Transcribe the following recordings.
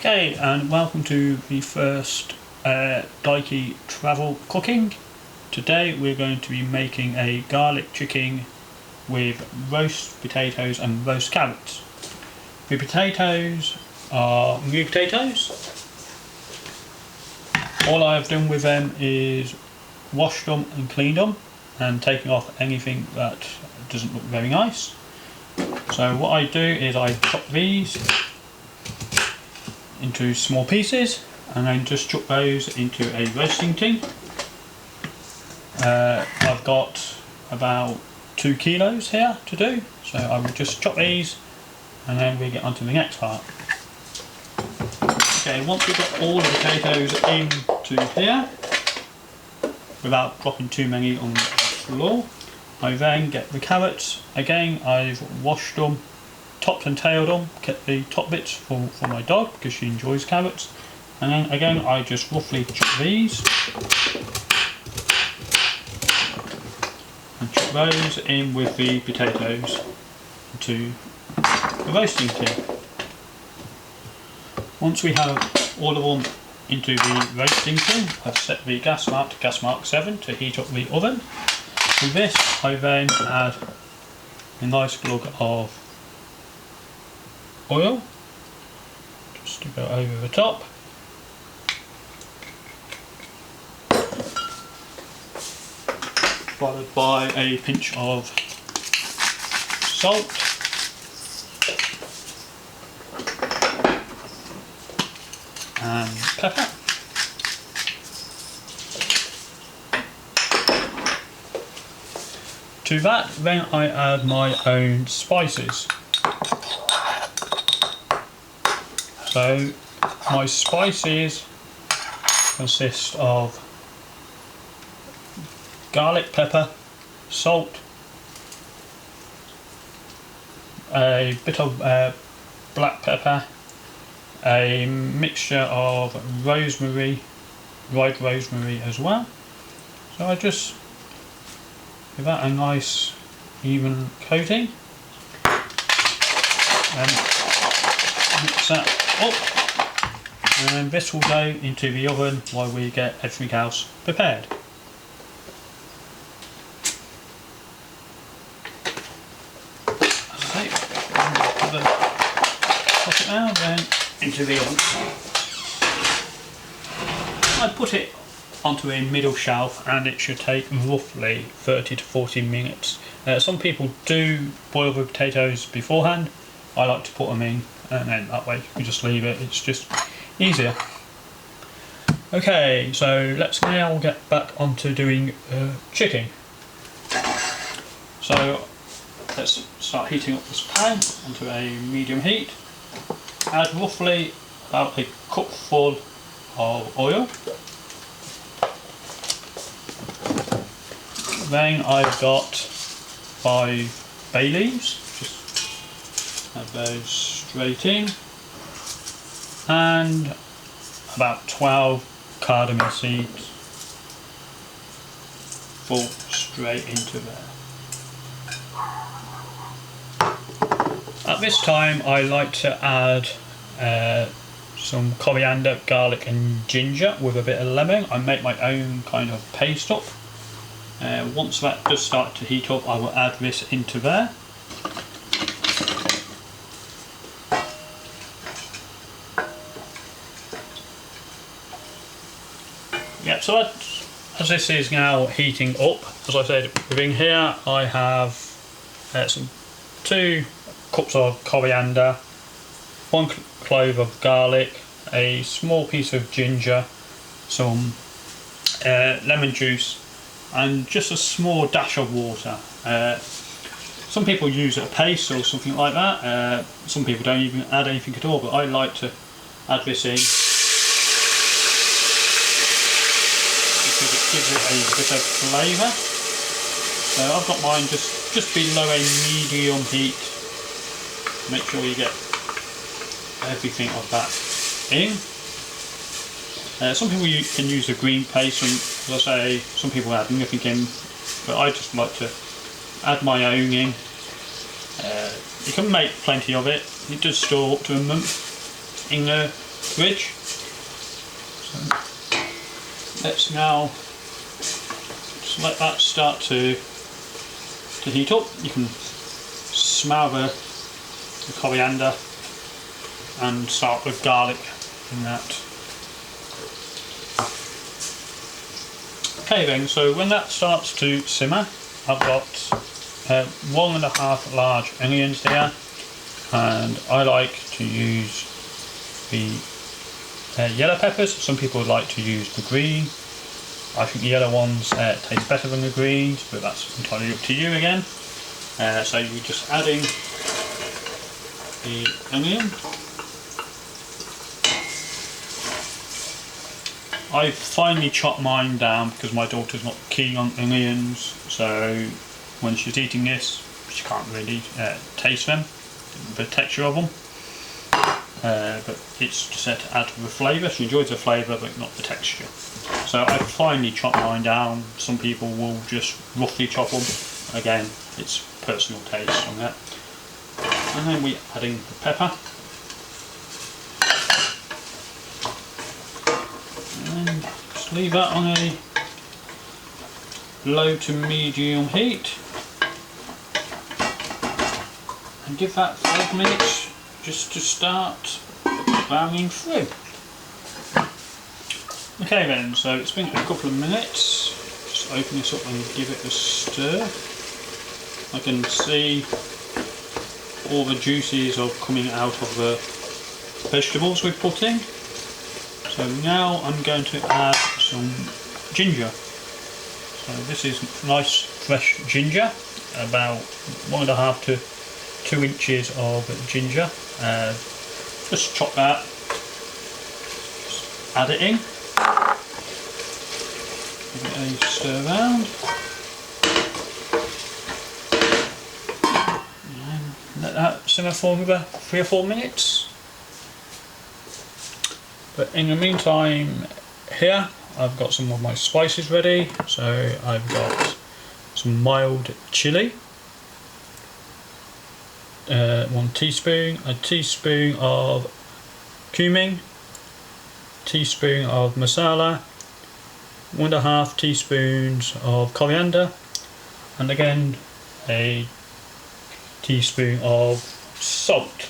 Okay, and welcome to the first Dyke travel cooking. Today we're going to be making a garlic chicken with roast potatoes and roast carrots. The potatoes are new potatoes. All I have done with them is washed them and cleaned them and taken off anything that doesn't look very nice. So what I do is I chop these into small pieces and then just chuck those into a roasting tin. I've got about 2 kilos here to do, so I will just chop these and then we get on to the next part. Okay, once we've got all the potatoes into here without dropping too many on the floor, I then get the carrots. Again, I've washed them, topped and tailed them, kept the top bits for my dog because she enjoys carrots, and then again I just roughly chop these and chop those in with the potatoes into the roasting tin. Once we have all of them into the roasting tin, I've set the gas mark to gas mark 7 to heat up the oven. To this I then add a nice glug of oil just to go over the top. Followed by a pinch of salt and pepper. To that then I add my own spices. So my spices consist of garlic, pepper, salt, a bit of black pepper, a mixture of rosemary, dried rosemary as well. So I just give that a nice even coating and mix that up, and then this will go into the oven while we get everything else prepared. Okay, put it now then into the oven. I put it onto a middle shelf and it should take roughly 30 to 40 minutes. Some people do boil the potatoes beforehand. I like to put them in and then that way you just leave it, it's just easier. Okay, so let's now get back onto doing chicken. So let's start heating up this pan onto a medium heat. Add roughly about a cupful of oil. Then I've got 5 bay leaves, just add those straight in, and about 12 cardamom seeds fall straight into there. At this time I like to add some coriander, garlic and ginger with a bit of lemon. I make my own kind of paste up. Once that does start to heat up, I will add this into there. Yeah, so as this is now heating up, as I said, within here I have some 2 cups of coriander, 1 clove of garlic, a small piece of ginger, some lemon juice, and just a small dash of water. Some people use a paste or something like that. Some people don't even add anything at all, but I like to add this in because it gives it a bit of flavour. So I've got mine just below a medium heat. Make sure you get everything of that in. Some people can use a green paste, and as I say, some people add nothing in, but I just like to add my own in. You can make plenty of it. It does store up to a month in the fridge. So let's now just let that start to heat up. You can smother the coriander and start with garlic in that. Okay then, so when that starts to simmer, I've got 1.5 large onions here, and I like to use the yellow peppers. Some people would like to use the green. I think the yellow ones taste better than the greens, but that's entirely up to you again. So you're just adding the onion. I've finally chopped mine down because my daughter's not keen on onions, so when she's eating this she can't really taste them, the texture of them, but it's just there to add to the flavour. She enjoys the flavour but not the texture. So I've finally chopped mine down. Some people will just roughly chop them. Again, it's personal taste on that. And then we're adding the pepper. And just leave that on a low to medium heat. And give that 5 minutes just to start browning through. Okay then, so it's been a couple of minutes. Just open this up and give it a stir. I can see all the juices are coming out of the vegetables we've put in. So now I'm going to add some ginger. So this is nice fresh ginger, about 1.5 to 2 inches of ginger. Just chop that, just add it in, give it a stir round, and let that simmer for another 3 or 4 minutes. But in the meantime, here I've got some of my spices ready. So I've got some mild chilli, 1 teaspoon, a teaspoon of cumin, teaspoon of masala, 1.5 teaspoons of coriander, and again a teaspoon of salt.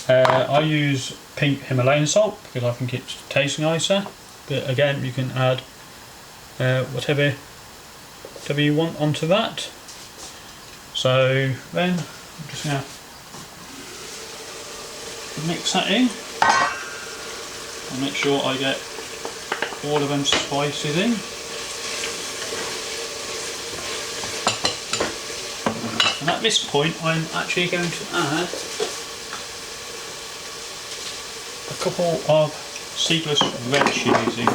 I use pink Himalayan salt because I think it tastes nicer, but again you can add whatever you want onto that. So then I'm just going to mix that in and make sure I get all of them spices in. And at this point I'm actually going to add a couple of seedless red chilies in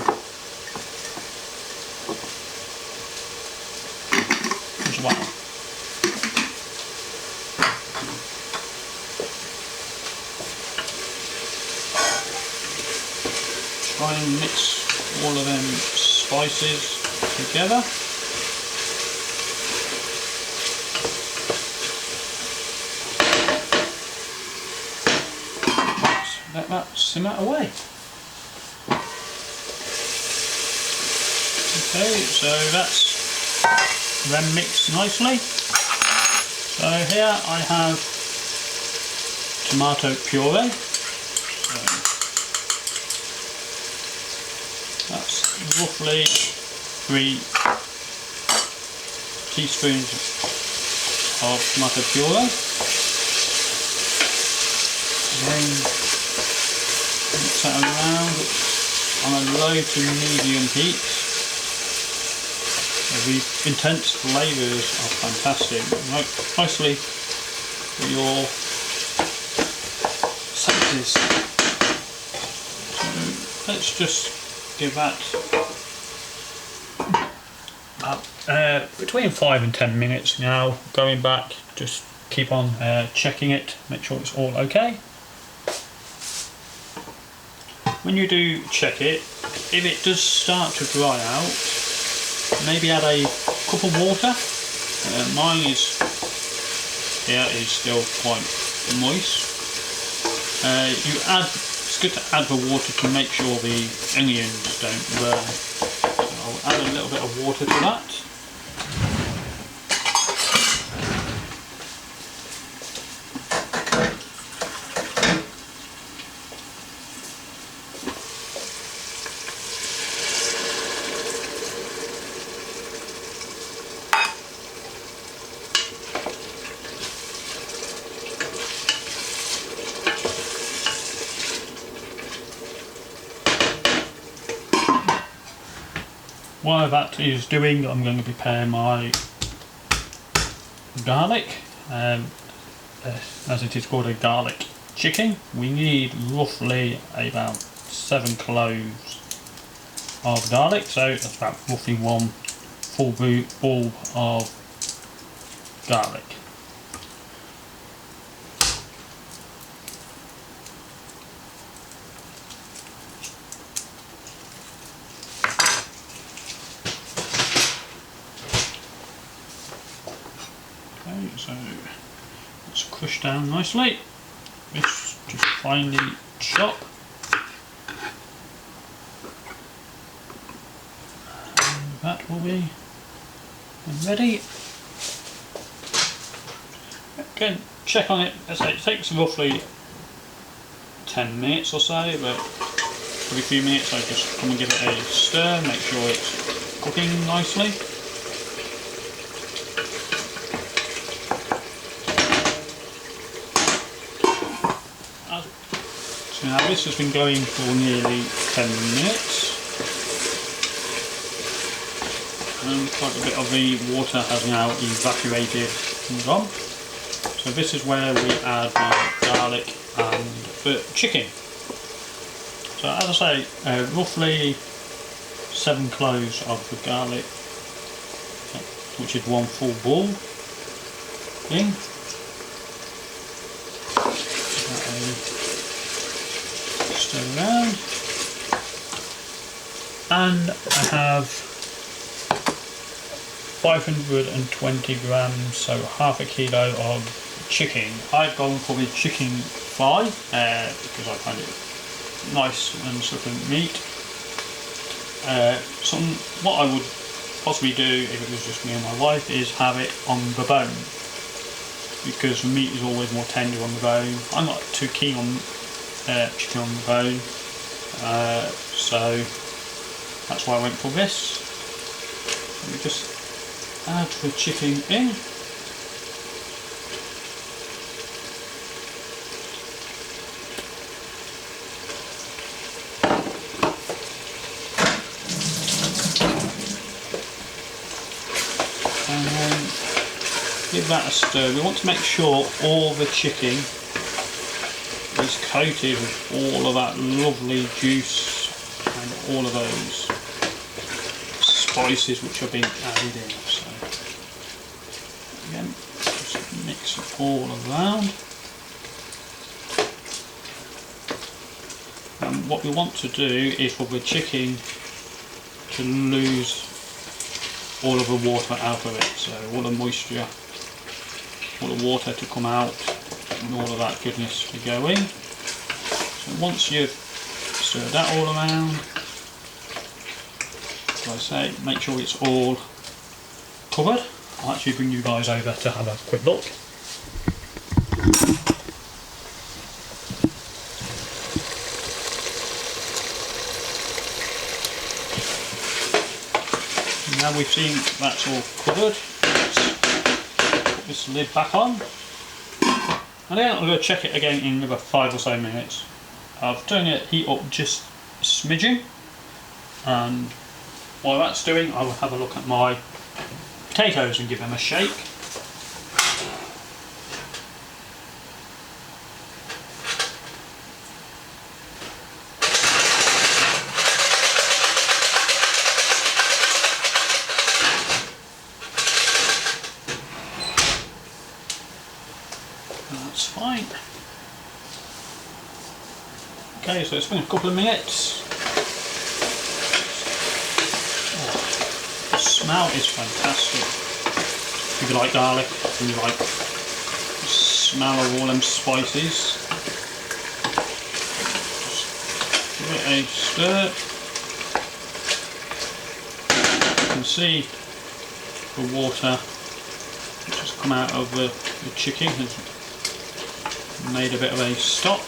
as well. Try and mix all of them spices together. Let that simmer away. Okay, so that's then mixed nicely. So here I have tomato puree. So that's roughly 3 teaspoons of tomato puree. Again, mix that around on a low to medium heat. The intense flavours are fantastic, nicely for your senses. So let's just give that between 5 and 10 minutes now. Going back, just keep on checking it, make sure it's all okay. When you do check it, if it does start to dry out, maybe add a cup of water. Mine is still quite moist. You add, just good to add the water to make sure the onions don't burn. So I'll add a little bit of water to that. While that is doing, I'm going to prepare my garlic. As it is called a garlic chicken, we need roughly about 7 cloves of garlic, so that's about roughly 1 full bulb of garlic. So let's crush down nicely. This just finely chop. And that will be ready. Again, check on it. As I say, it takes roughly 10 minutes or so, but every few minutes I just come and give it a stir, make sure it's cooking nicely. So now this has been going for nearly 10 minutes, and quite a bit of the water has now evaporated and gone. So this is where we add the garlic and the chicken. So as I say, roughly 7 cloves of the garlic, which is 1 full bulb in. Stir around, and I have 520 grams, so half a kilo of chicken. I've gone for the chicken thigh because I find it nice and succulent meat. What I would possibly do if it was just me and my wife is have it on the bone, because the meat is always more tender on the bone. I'm not too keen on chicken on the bone, so that's why I went for this. Let me just add the chicken in. And then give that a stir. We want to make sure all the chicken is coated with all of that lovely juice and all of those spices which have been added in. So again, just mix it all around. And what we want to do is for the chicken to lose all of the water out of it, so all the moisture, all the water to come out, and all of that goodness to go in. So once you've stirred that all around, as I say, make sure it's all covered. I'll actually bring you guys over to have a quick look. Now we've seen that's all covered, let's put this lid back on. And then I'm going to check it again in about 5 or so minutes. I've turned it heat up just a smidgen, and while that's doing, I will have a look at my potatoes and give them a shake. That's fine. Okay, so it's been a couple of minutes. Oh, the smell is fantastic. If you like garlic and you like the smell of all them spices, just it a stir. You can see the water which has come out of the chicken has made a bit of a stock.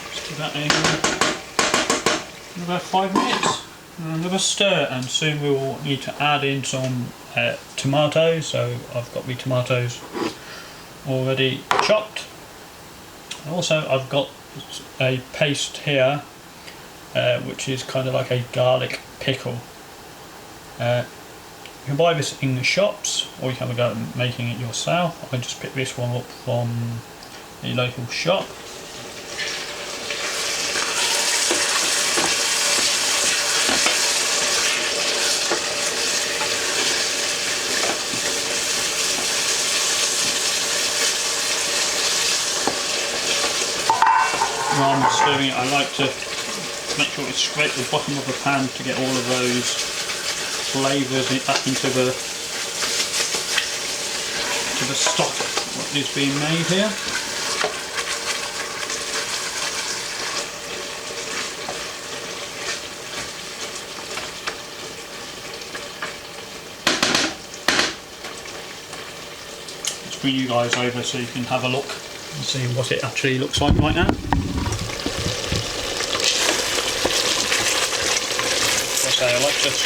Let's give that another 5 minutes. Another stir, and soon we will need to add in some tomatoes. So I've got my tomatoes already chopped. Also I've got a paste here which is kind of like a garlic pickle. You can buy this in the shops, or you can have a go at making it yourself. I just picked this one up from a local shop. While I'm stirring it, I like to make sure it's scrape the bottom of the pan to get all of those flavours back into the stock what is being made here. Let's bring you guys over so you can have a look and see what it actually looks like right now. I like this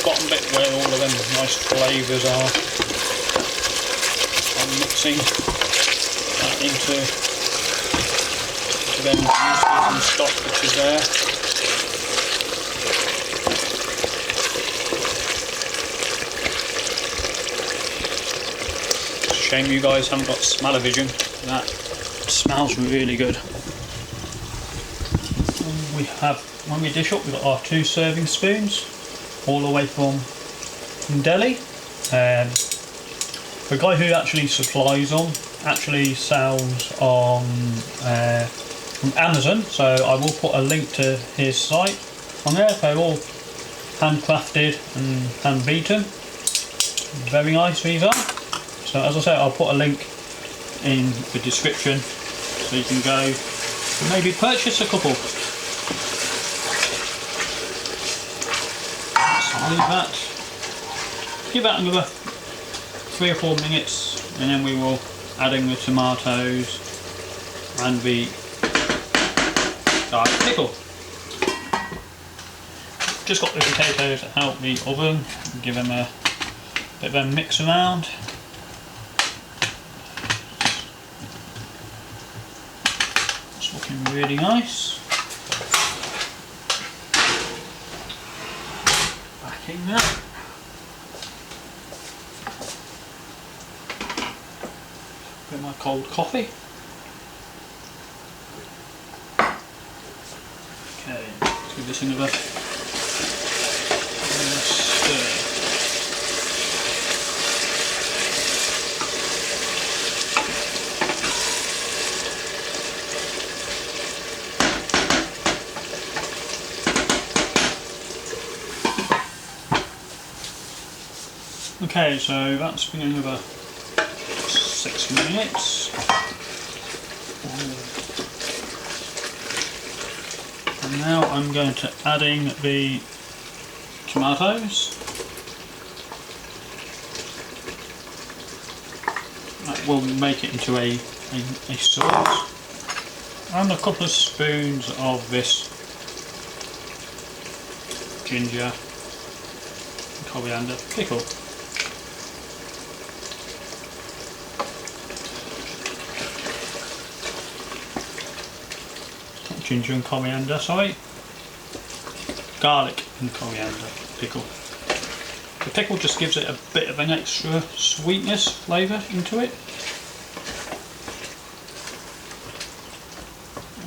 bottom bit where all of them nice flavours are. I'm mixing that into them juices and stock which is there. It's a shame you guys haven't got smell-o-vision. That smells really good. We have, when we dish up, we've got our 2 serving spoons, all the way from Delhi. The guy who actually supplies them actually sells on from Amazon, so I will put a link to his site on there. They're all handcrafted and hand beaten. Very nice these are. So as I say, I'll put a link in the description so you can go and maybe purchase a couple. Leave that, give that another 3 or 4 minutes, and then we will add in the tomatoes and the garlic pickle. Just got the potatoes out the oven, give them a bit of a mix around. It's looking really nice. In there. Bit my cold coffee. Okay, let's give this another stir. Okay, so that's been another 6 minutes. And now I'm going to add in the tomatoes. That will make it into a sauce. And a couple of spoons of this ginger and coriander pickle. Ginger and coriander, sorry. Garlic and coriander pickle. The pickle just gives it a bit of an extra sweetness flavour into it.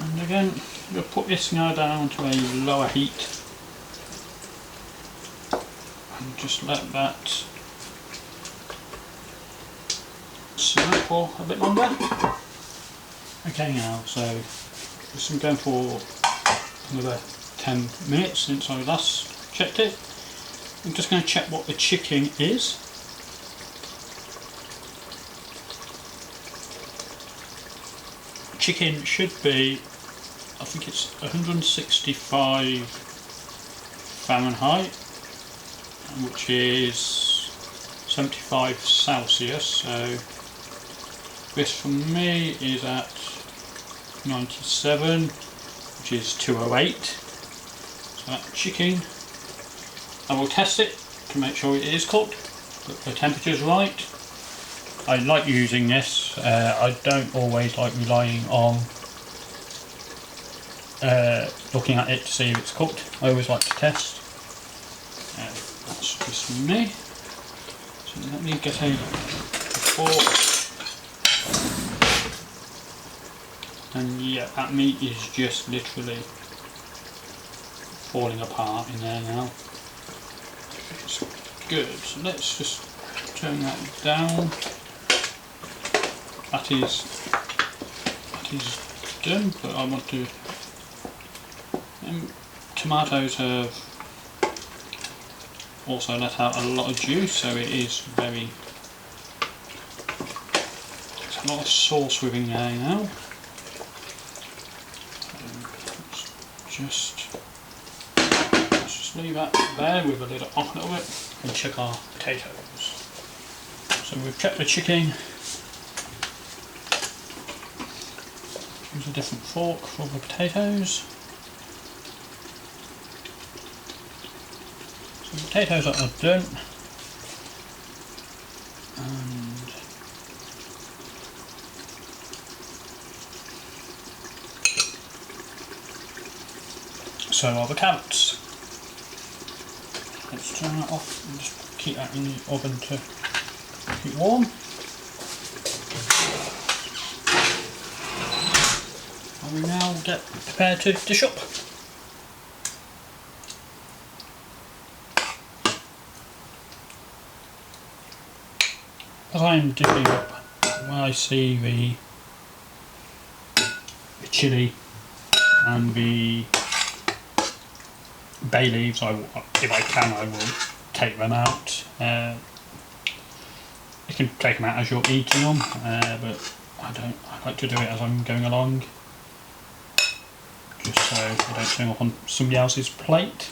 And again, we'll put this now down to a lower heat and just let that simmer for a bit longer. Okay now, so this has been going for another 10 minutes since I last checked it. I'm just going to check what the chicken is. chicken should be, I think it's 165 Fahrenheit, which is 75 Celsius, so this for me is at 97, which is 208. So that chicken, I will test it to make sure it is cooked, but the temperature is right. I like using this. I don't always like relying on looking at it to see if it's cooked. I always like to test. That's just me. So let me get a fork. And yeah, that meat is just literally falling apart in there now. It's good. So let's just turn that down. That is done, but I want to. Tomatoes have also let out a lot of juice, so it is very. There's a lot of sauce within there now. Let's just leave that there with a lid on a little bit and check our potatoes. So we've checked the chicken. Use a different fork for the potatoes. So the potatoes are done. And so are the carrots. Let's turn that off and just keep that in the oven to keep warm. We now get prepared to dish up. As I'm dishing up, when I see the chilli and the bay leaves, if I can, I will take them out. You can take them out as you're eating them, but I like to do it as I'm going along, just so I don't turn up on somebody else's plate.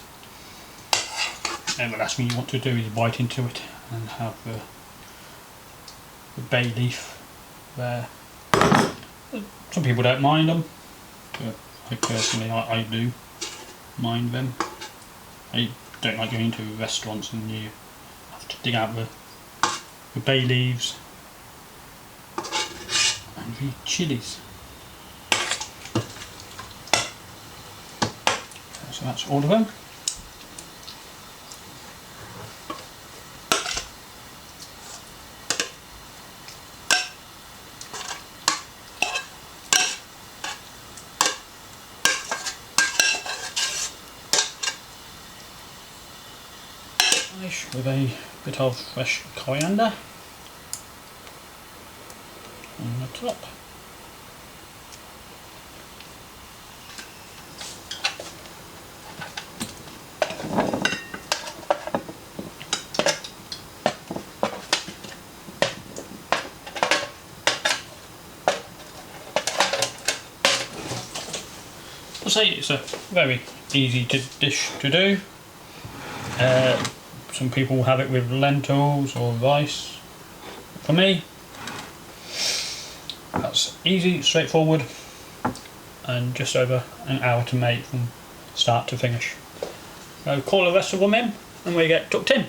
And the last thing you want to do is bite into it and have the bay leaf there. Some people don't mind them, but I personally I do mind them. I don't like going to restaurants and you have to dig out the bay leaves and the chilies. So that's all of them. With a bit of fresh coriander on the top. I'll say it's a very easy dish to do. Some people have it with lentils or rice. For me, that's easy, straightforward, and just over an hour to make from start to finish. So call the rest of them in and we get tucked in.